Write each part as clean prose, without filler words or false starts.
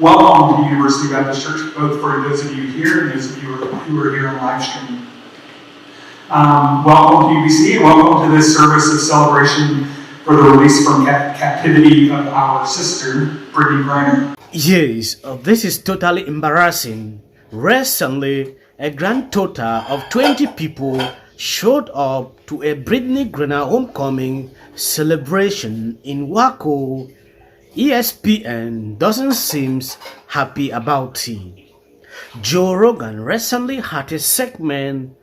Welcome to the University Baptist Church, both for those of you here and those of you who are here on live stream. Welcome to UBC, and welcome to this service of celebration for the release from captivity of our sister, Brittney Griner. Yes, this is totally embarrassing. Recently, a grand total of 20 people showed up to a Brittney Griner homecoming celebration in WACO. ESPN doesn't seem happy about it. Joe Rogan recently had a segment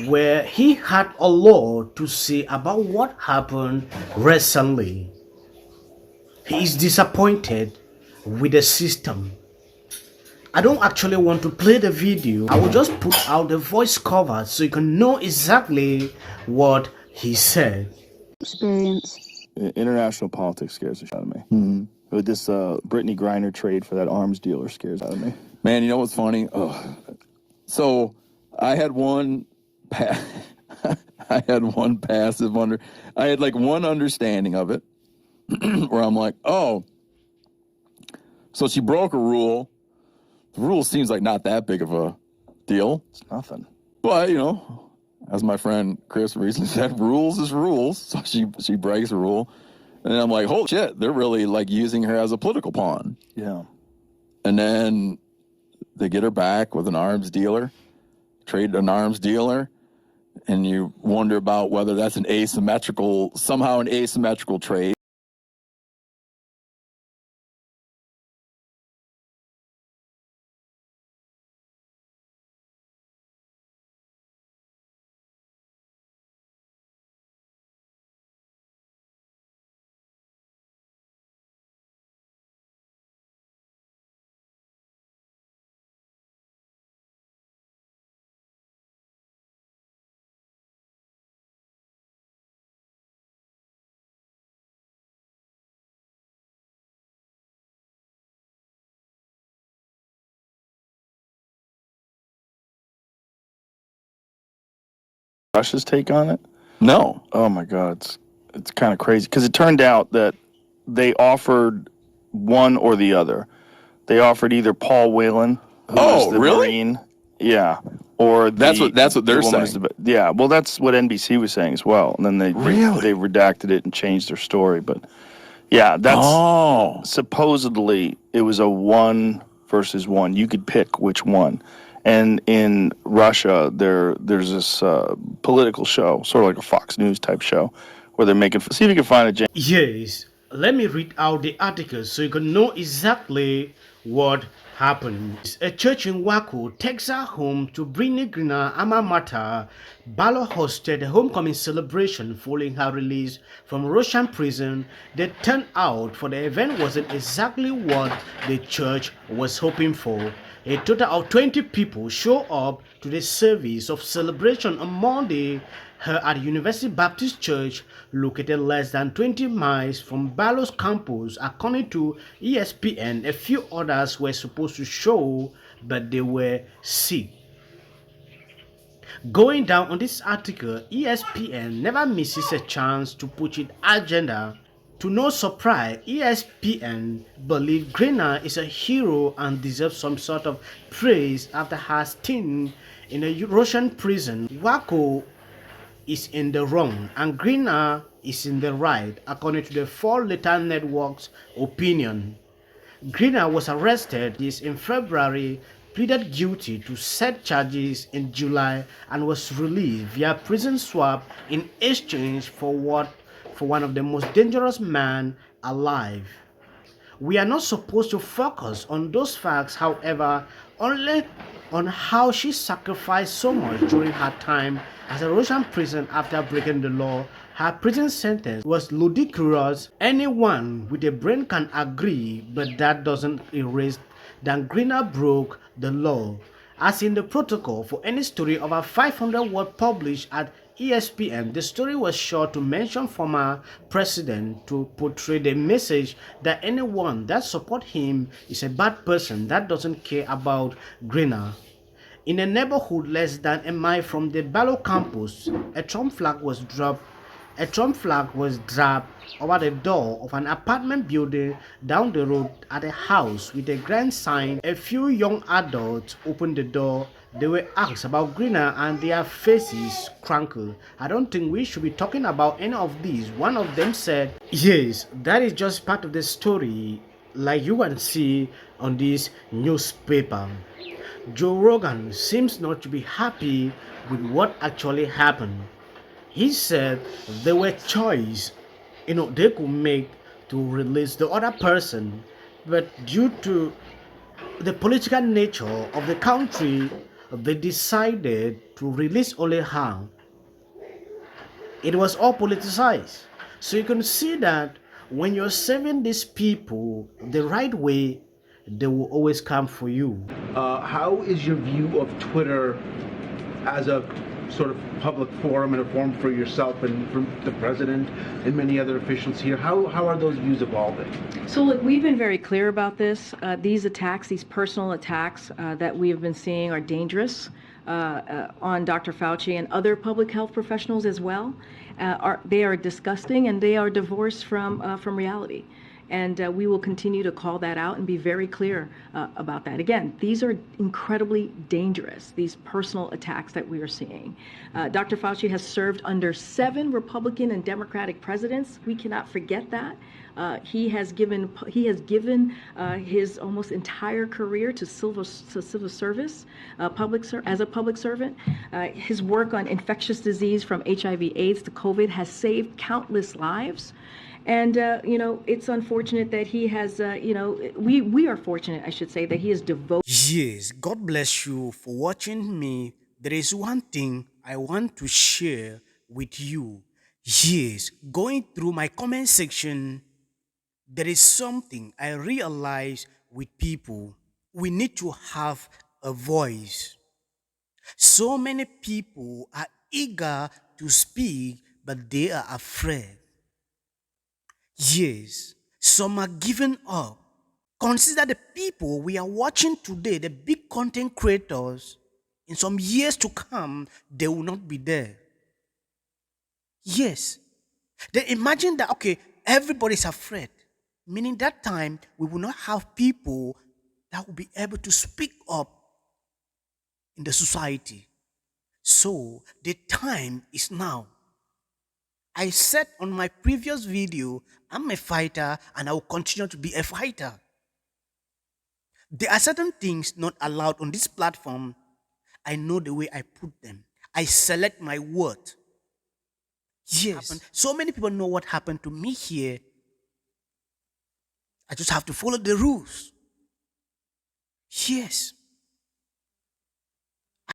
where he had a lot to say about what happened recently. He is disappointed with the system. I don't actually want to play the video. I will just put out the voice cover so you can know exactly what he said. Experience. International politics scares the shit out of me. Mm-hmm. With this Brittney Griner trade for that arms dealer scares out of me. Man, you know what's funny? Oh. So I had one I had like one understanding of it where I'm like, oh, so she broke a rule. The rule seems like not that big of a deal. It's nothing. But, you know, as my friend Chris recently said, rules is rules. So she breaks a rule. And I'm like, holy shit, they're really like using her as a political pawn. Yeah. And then they get her back with an arms dealer, trade an arms dealer. And you wonder about whether that's somehow an asymmetrical trade. Russia's take on it? No. Oh my God, it's kind of crazy because it turned out that they offered one or the other. They offered either Paul Whelan, who was the really? Marine, yeah, or that's what they're saying. Yeah, well, that's what NBC was saying as well, and then they redacted it and changed their story. But yeah, that's supposedly it was a 1 versus 1. You could pick which one. And in Russia, there's this political show, sort of like a Fox News type show, where they're making. See if you can find it. Yes, let me read out the article so you can know exactly what happened. A church in WACO takes her home to Brittney Griner alma mater. Balo hosted a homecoming celebration following her release from Russian prison. The turnout for the event wasn't exactly what the church was hoping for. A total of 20 people show up to the service of celebration on Monday here at the University Baptist Church, located less than 20 miles from Balo's campus. According to ESPN, a few others were supposed to show, but they were sick. Going down on this article, ESPN never misses a chance to push its agenda. To no surprise, ESPN believes Griner is a hero and deserves some sort of praise after her stint in a Russian prison. WACO is in the wrong and Griner is in the right, according to the 4-letter network's opinion. Griner was arrested in February, pleaded guilty to set charges in July, and was released via prison swap in exchange for one of the most dangerous men alive. We are not supposed to focus on those facts, however, only on how she sacrificed so much during her time as a Russian prison after breaking the law. Her prison sentence was ludicrous. Anyone with a brain can agree, but that doesn't erase that Griner broke the law. As in the protocol for any story over 500 words published at ESPN, the story was sure to mention former president to portray the message that anyone that supports him is a bad person that doesn't care about Griner. In a neighborhood less than a mile from the Balo campus, a Trump flag was dropped A Trump flag was dropped over the door of an apartment building down the road at a house with a grand sign. A few young adults opened the door. They were asked about Griner and their faces crinkled. I don't think we should be talking about any of these. One of them said, yes, that is just part of the story, like you can see on this newspaper. Joe Rogan seems not to be happy with what actually happened. He said there were choices, they could make to release the other person, but due to the political nature of the country, they decided to release only her. It was all politicized. So you can see that when you're serving these people the right way, they will always come for you. How is your view of Twitter as a sort of public forum and a forum for yourself and for the president and many other officials here? How are those views evolving? So look, we've been very clear about this. These attacks, these personal attacks that we have been seeing are dangerous on Dr. Fauci and other public health professionals as well. They are disgusting and they are divorced from reality. And we will continue to call that out and be very clear about that. Again, these are incredibly dangerous, these personal attacks that we are seeing. Dr. Fauci has served under 7 Republican and Democratic presidents. We cannot forget that. He has given his almost entire career to civil service, as a public servant. His work on infectious disease from HIV/AIDS to COVID has saved countless lives. And, it's unfortunate that he has, we are fortunate, I should say, that he is devoted. Yes, God bless you for watching me. There is one thing I want to share with you. Yes, going through my comment section, there is something I realize with people. We need to have a voice. So many people are eager to speak, but they are afraid. Yes, some are giving up. Consider the people we are watching today, the big content creators. In some years to come, they will not be there. Yes. Then imagine that, okay, everybody's afraid. Meaning that time, we will not have people that will be able to speak up in the society. So, the time is now. I said on my previous video, I'm a fighter and I will continue to be a fighter. There are certain things not allowed on this platform. I know the way I put them. I select my word. Yes. So many people know what happened to me here. I just have to follow the rules. Yes.